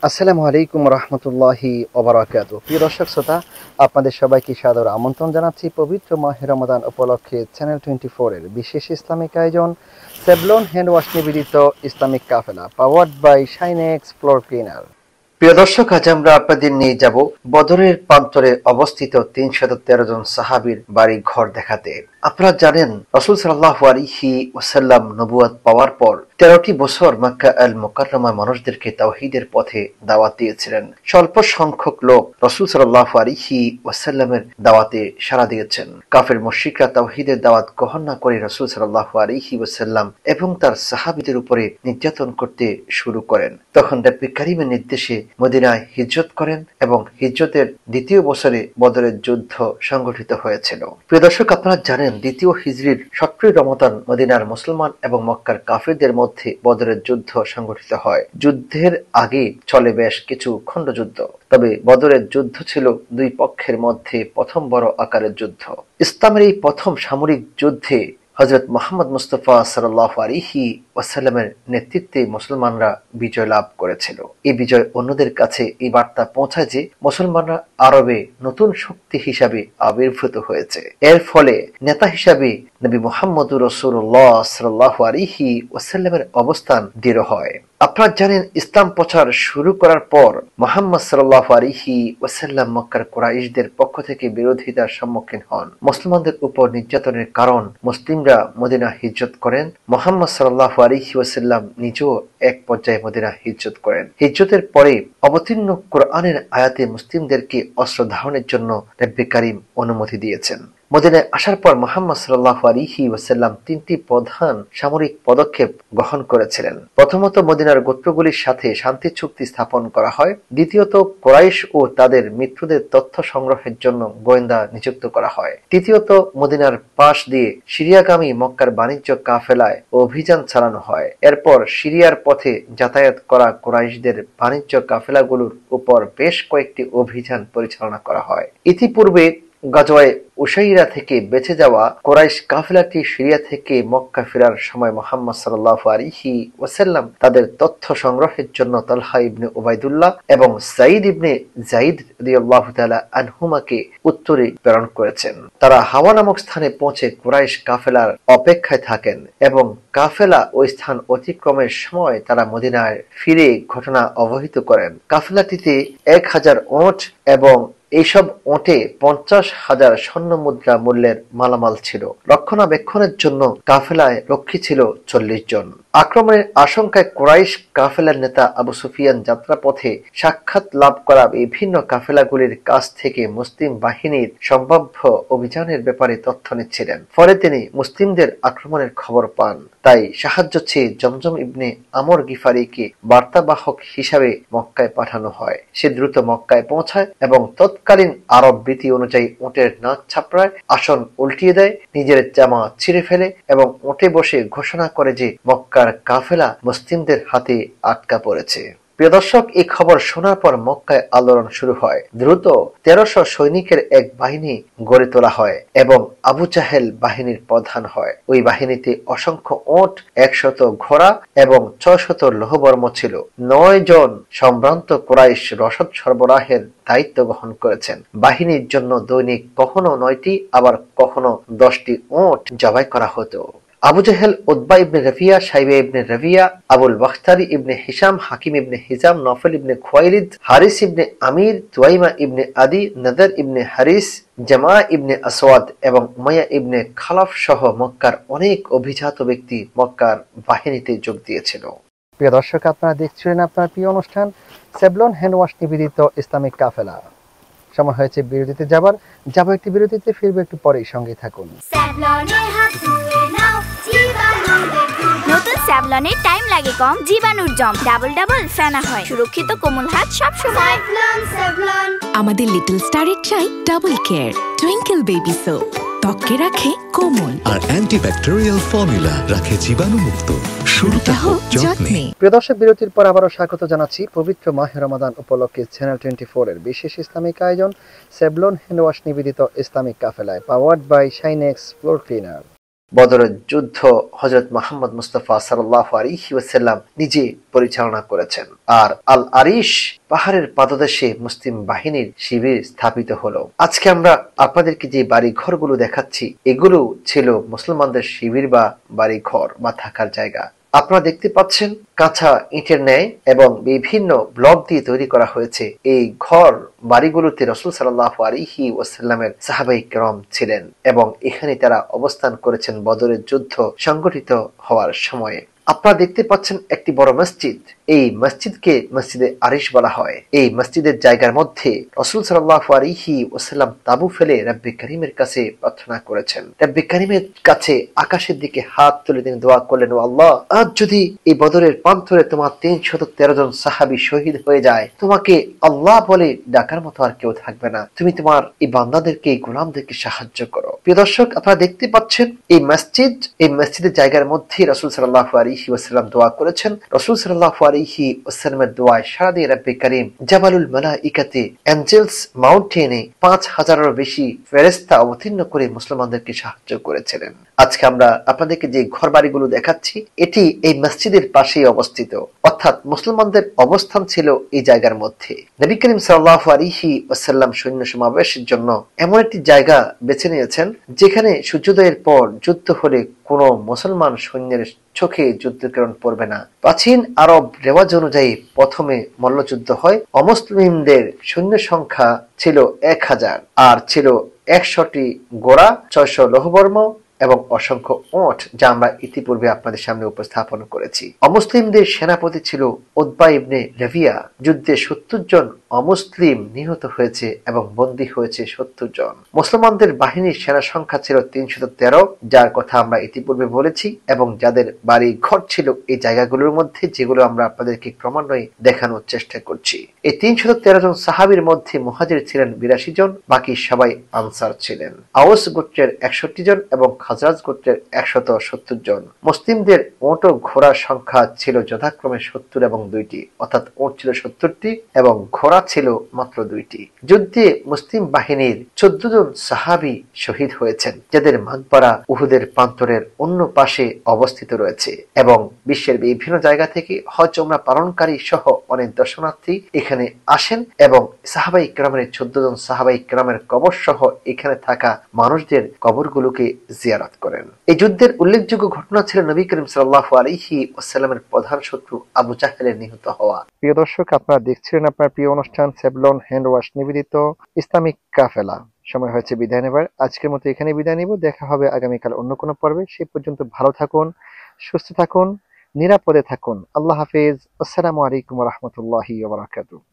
আসসালামু আলাইকুম রহমতুল্লাহি ওবারাকাতুহু। প্রিয় দর্শক শ্রোতা, আপনাদের সবাইকে সাদর আমন্ত্রণ জানাচ্ছি পবিত্র মাহে রমাদান উপলক্ষে চ্যানেল 24 এর বিশেষ ইসলামিক আয়োজন সেভলন হ্যান্ড ওয়াশ নিবেদিত Islamic Kafela powered by Shinex floor cleaner. প্রিয় দর্শক, আজ আমরা আপনাদের নিয়ে যাব বদরের প্রান্তরে অবস্থিত 313 জন সাহাবীর বাড়ি ঘর দেখাতে। আপনারা জানেন, রাসূল সাল্লাল্লাহু আলাইহি ওয়াসাল্লাম নবুয়ত পাওয়ার পর 13টি বছর মক্কা আল মুকাররমায় মানুষদেরকে তাওহীদের পথে দাওয়াত দিয়েছিলেন। স্বল্প সংখ্যক লোক রাসূল সাল্লাল্লাহু আলাইহি ওয়াসাল্লামের দাওয়াতে সাড়া দিয়েছেন। কাফের মুশরিকরা তাওহীদের দাওয়াত গ্রহণ না করে রাসূল সাল্লাল্লাহু আলাইহি ওয়াসাল্লাম এবং তার সাহাবীদের উপরে নির্যাতন করতে শুরু করেন। তখন নবী কারীমের নির্দেশে মদিনায় হিজরত করেন এবং হিজরতের দ্বিতীয় বছরে বদরের যুদ্ধ সংগঠিত হয়েছিল। প্রিয় দর্শক, আপনারা জানেন, দ্বিতীয় হিজরির 17 রমাদান মদিনার মুসলমান এবং মক্কার কাফিরদের মধ্যে বদরের যুদ্ধ সংগঠিত হয়। যুদ্ধের আগে চলে বেশ কিছু খণ্ডযুদ্ধ, তবে বদরের যুদ্ধ ছিল দুই পক্ষের মধ্যে প্রথম বড় আকারের যুদ্ধ। ইসলামের এই প্রথম সামরিক যুদ্ধে হযরত মুহাম্মদ মুস্তাফা সাল্লাল্লাহু আলাইহি ওয়াসাল্লামের নেতৃত্বে মুসলমানরা বিজয় লাভ করেছিল। এই বিজয় অন্যদের কাছে এই বার্তা পৌঁছায় যে মুসলমানরা আরবে নতুন শক্তি হিসাবে আবির্ভূত হয়েছে। এর ফলে নেতা হিসাবে নবী মুহাম্মদুর রাসূলুল্লাহ সাল্লাল্লাহু আলাইহি ওয়াসাল্লামের অবস্থান দৃঢ় হয়। আপনারা জানেন, ইসলাম প্রচার শুরু করার পর মুহাম্মদ সাল্লাল্লাহু আলাইহি ওয়াসাল্লাম মক্কার কুরাইশদের পক্ষ থেকে বিরোধিতার সম্মুখীন হন। মুসলমানদের উপর নির্যাতনের কারণ মুসলিমরা মদিনা হিজরত করেন। মুহাম্মদ সাল্লাল্লাহু আলাইহি ওয়াসাল্লাম নিজেও এক পর্যায়ে মদিনা হিজরত করেন। হিজরতের পরে অবতীর্ণ কোরআনের আয়াতে মুসলিমদেরকে অস্ত্র ধারণের জন্য নবী কারীম অনুমতি দিয়েছেন। মদিনায় আসার পর মুহাম্মদ সাল্লাল্লাহু আলাইহি ওয়াসাল্লাম 3টি প্রধান সামরিক পদক্ষেপ গ্রহণ করেছিলেন। প্রথমত, মদিনার গোত্রগুলির সাথে শান্তি চুক্তি স্থাপন করা হয়। দ্বিতীয়ত, কুরাইশ ও তাদের মিত্রদের তথ্য সংগ্রহের জন্য গোয়েন্দা নিযুক্ত করা হয়। তৃতীয়ত, মদিনার পাশ দিয়ে সিরিয়াগামী মক্কার বাণিজ্য কাফেলায় অভিযান চালানো হয়। এরপর সিরিয়ার পথে যাতায়াত করা কুরাইশদের বাণিজ্য কাফেলাগুলোর উপর বেশ কয়েকটি অভিযান পরিচালনা করা হয়। ইতিপূর্বে গাজওয়ায়ে উসাইরা থেকে বেঁচে যাওয়া কুরাইশ কাফেলাটি সিরিয়া থেকে মক্কা ফেরার সময় মুহাম্মদ সাল্লাল্লাহু আলাইহি ওয়াসাল্লাম তাদের তথ্য সংগ্রহের জন্য তালহা ইবনে উবাইদুল্লাহ এবং সাঈদ ইবনে যায়েদ রাদিয়াল্লাহু তাআলা আনহুমাকে উত্তরে প্রেরণ করেছেন। তারা হাওয়া নামক স্থানে পৌঁছে কুরাইশ কাফেলার অপেক্ষায় থাকেন এবং কাফেলা ওই স্থান অতিক্রমের সময় তারা মদিনায় ফিরে ঘটনা অবহিত করেন। কাফেলাটিতে 1000 উট এবং এইসব ওটে 50,000 স্বর্ণ মুদ্রা মূল্যের মালামাল ছিল। রক্ষণাবেক্ষণের জন্য কাফেলায় রক্ষী ছিল 40 জন। আক্রমণের আশঙ্কায় কুরাইশ কাফেলার নেতা আবু সুফিয়ান যাত্রাপথে সাক্ষাৎ লাভ করা বিভিন্ন কাফেলাগুলির কাছ থেকে মুসলিম বাহিনীর সম্ভাব্য অভিযানের ব্যাপারে তথ্য নিচ্ছিলেন। পরে তিনি মুসলিমদের আক্রমণের খবর পান। তাই সাহায্য চেয়ে জমজম ইবনে আমর গিফারিকে বার্তাবাহক হিসাবে মক্কায় পাঠানো হয়। সে দ্রুত মক্কায় পৌঁছায় এবং তৎকালীন আরব রীতি অনুযায়ী উটের নাক ছাপড়ায়, আসন উল্টিয়ে দেয়, নিজের জামা ছিঁড়ে ফেলে এবং উটে বসে ঘোষণা করে যে মক্কার কাফেলা মুসলিমদের হাতে আটকা পড়েছে। প্রিয় দর্শক, এই খবর শোনার পর মক্কায় আলোড়ন শুরু হয়। দ্রুত 1300 সৈনিকের এক বাহিনী গড়ে তোলা হয় এবং আবু জাহেল বাহিনীর প্রধান হয়। ওই বাহিনীতে অসংখ্য উট, 100 ঘোড়া এবং 600 লৌহবর্ম ছিল। 9 জন সম্ভ্রান্ত কুরাইশ রসদ সরবরাহের দায়িত্ব গ্রহণ করেছেন। বাহিনীর জন্য দৈনিক কখনো 9টি আবার কখনো 10টি উট জবাই করা হতো। আবু জাহেল, উতবা ইবনে রাবিয়া, শাইবা ইবনে রাবিয়া, আবুল বাখতারি ইবনে হিশাম, হাকিম ইবনে হিজাম, নফল ইবনে খুয়াইলিদ, হারিস ইবনে আমির, তুয়াইমা ইবনে আদি, নদর ইবনে হারিস, জামা ইবনে আসওয়াদ এবং উমাইয়া ইবনে খালাফ সহ মক্কার অনেক অভিজাত ব্যক্তি মক্কার বাহিনীতে যোগ দিয়েছিল। প্রিয় দর্শক, আপনারা দেখছিলেন আপনার প্রিয় অনুষ্ঠান সেভলন হ্যান্ড ওয়াশ নিবেদিত ইসলামিক কাফেলা। সময় হয়েছে বিরতিতে যাব একটি বিরতিতে, ফিরবে একটু পরেই, সঙ্গে থাকুন। নতুন স্যাভলনে টাইম লাগে কম, জীবাণুর জম ডাবল ডাবল ফেনা হয়, সুরক্ষিত কোমল হাত সব সময়। আমাদের লিটল স্টারের চাই double care twinkle baby soap, ত্বকে রাখে কোমল আর অ্যান্টিব্যাকটেরিয়াল ফর্মুলা রাখে জীবাণুমুক্ত। শুরুটা হোক যত্নে। প্রিয় দর্শক, বিরতির পর আবারও স্বাগত জানাচ্ছি পবিত্র মাহে রমাদান উপলক্ষে চ্যানেল 24 এর বিশেষ ইসলামিক আয়োজন সেভলন হ্যান্ড ওয়াশ নিবেদিত ইসলামিক কাফেলায় powered by Shinex floor cleaner. বদরের যুদ্ধ হযরত মুহাম্মদ মুস্তাফা সাল্লাল্লাহু আলাইহি ওয়াসাল্লাম নিজে পরিচালনা করেছেন। আর আল আরিশ পাহাড়ের পাদদেশে মুসলিম বাহিনীর শিবির স্থাপিত হলো। আজকে আমরা আপনাদেরকে যে বাড়ি ঘরগুলো দেখাচ্ছি এগুলো ছিল মুসলমানদের শিবির বা বাড়ি ঘর বা থাকার জায়গা। আপনারা দেখতে পাচ্ছেন কাঁচা ইটের ন্যায় এবং বিভিন্ন ব্লক দিয়ে তৈরি করা হয়েছে। এই ঘর বাড়িগুলোতে রাসূল সাল্লাল্লাহু আলাইহি ওয়াসাল্লামের সাহাবায়ে কেরাম ছিলেন এবং এখানে তারা অবস্থান করেছেন বদরের যুদ্ধ সংগঠিত হওয়ার সময়ে। আপনারা দেখতে পাচ্ছেন একটি বড় মসজিদ। এই মসজিদকে মসজিদে আরিশ বলা হয়। এই মসজিদের জায়গার মধ্যে রাসূল সাল্লাল্লাহু আলাইহি ওয়াসাল্লাম তাবু ফেলে রব্বে কারীমের কাছে প্রার্থনা করেছেন। রব্বে কারীমের কাছে আকাশের দিকে হাত তুলে তিনি দোয়া করলেন, ও আল্লাহ, আজ যদি এই বদরের প্রান্তরে তোমার 313 জন সাহাবী শহীদ হয়ে যায়, তোমাকে আল্লাহ বলে ডাকার মতো আর কেউ থাকবে না। তুমি তোমার এই বান্দাদেরকে, এই গোলামদেরকে সাহায্য করো। প্রিয় দর্শক, আপনারা দেখতে পাচ্ছেন এই মসজিদের জায়গার মধ্যে রাসূল সাল্লাল্লাহু আলাইহি ওয়াসাল্লাম দোয়া করেছেন। রাসূল সাল্লাল্লাহু আলাইহি ওয়াসাল্লামের দোয়ায় সাড়া দিয়ে রব্বে কারীম জাবালুল মালাইকাতে এঞ্জেলস মাউন্টেনে 5000-এরও বেশি ফেরেশতা অবতীর্ণ করে মুসলমানদেরকে সাহায্য করেছিলেন। আজকে আমরা আপনাদেরকে যে ঘর বাড়িগুলো দেখাচ্ছি এটি এই মসজিদের পাশেই অবস্থিত, অর্থাৎ মুসলমানদের অবস্থান ছিল এই জায়গার মধ্যে। নবী করিম সাল্লাল্লাহু আলাইহি ওয়াসাল্লাম সৈন্য সমাবেশের জন্য এমন একটি জায়গা বেছে নিয়েছেন যেখানে সূর্যোদয়ের পর যুদ্ধ হলে কোনো মুসলমান সৈন্যের চোখে যুদ্ধকিরণ পড়বে না। প্রাচীন আরব রেওয়াজ অনুযায়ী প্রথমে মল্লযুদ্ধ হয়। অমুসলিমদের সৈন্য সংখ্যা ছিল 1000 আর ছিল 100টি ঘোড়া, 600 লৌহবর্ম এবং অসংখ্য ওট, যা আমরা ইতিপূর্বে আপনাদের সামনে উপস্থাপন করেছি। অমুসলিমদের সেনাপতি ছিল উতবা ইবনে রাবিয়া। যুদ্ধে 70 জন অমুসলিম নিহত হয়েছে এবং বন্দী হয়েছে 70 জন। মুসলমানদের বাহিনীর সেনা সংখ্যা ছিল 313, যার কথা আমরা ইতিপূর্বে বলেছি, এবং যাদের বাড়ি ঘর ছিল এই জায়গাগুলোর মধ্যে, যেগুলো আমরা আপনাদেরকে ক্রমান্বয়ে দেখানোর চেষ্টা করছি। এই 313 জন সাহাবীর মধ্যে মুহাজির ছিলেন 82 জন, বাকি সবাই আনসার ছিলেন। আওস গোত্রের 61 জন এবং খাজরাজ গোত্রের 170 জন। মুসলিমদের ওট ও ঘোড়ার সংখ্যা ছিল যথাক্রমে 70 এবং 2টি, অর্থাৎ ওট ছিল 70টি এবং ঘোড়া ছিল মাত্র 2টি। যুদ্ধে মুসলিম বাহিনীর 14 জন সাহাবী শহীদ হয়েছেন, যাদের মাকবারা উহুদের প্রান্তরের অন্য পাশে অবস্থিত রয়েছে এবং বিশ্বের বিভিন্ন জায়গা থেকে হজ উমরা পালনকারী সহ অনেক দর্শনার্থী এখানে আসেন এবং সাহাবায়ে কেরামের 14 জন সাহাবায়ে কেরামের কবর সহ এখানে থাকা মানুষদের কবরগুলোকে জিয়ারত করেন। এই যুদ্ধের উল্লেখযোগ্য ঘটনা ছিল নবী করিম সাল্লাল্লাহু আলাইহি ওয়াসাল্লামের প্রধান শত্রু আবু জাহেলের নিহত হওয়া। প্রিয় দর্শক, আপনারা দেখছিলেন আপনার প্রিয় অনুষ্ঠান সেভলন হ্যান্ড ওয়াশ নিবেদিত ইসলামিক কাফেলা। সময় হয়েছে বিদায় নেবার। আজকের মতো এখানে বিদায় নিব। দেখা হবে আগামীকাল অন্য কোনো পর্বে। সেই পর্যন্ত ভালো থাকুন, সুস্থ থাকুন, নিরাপদে থাকুন। আল্লাহ হাফেজ। আসসালামু আলাইকুম ওয়া রাহমাতুল্লাহি ওয়া বারাকাতুহু।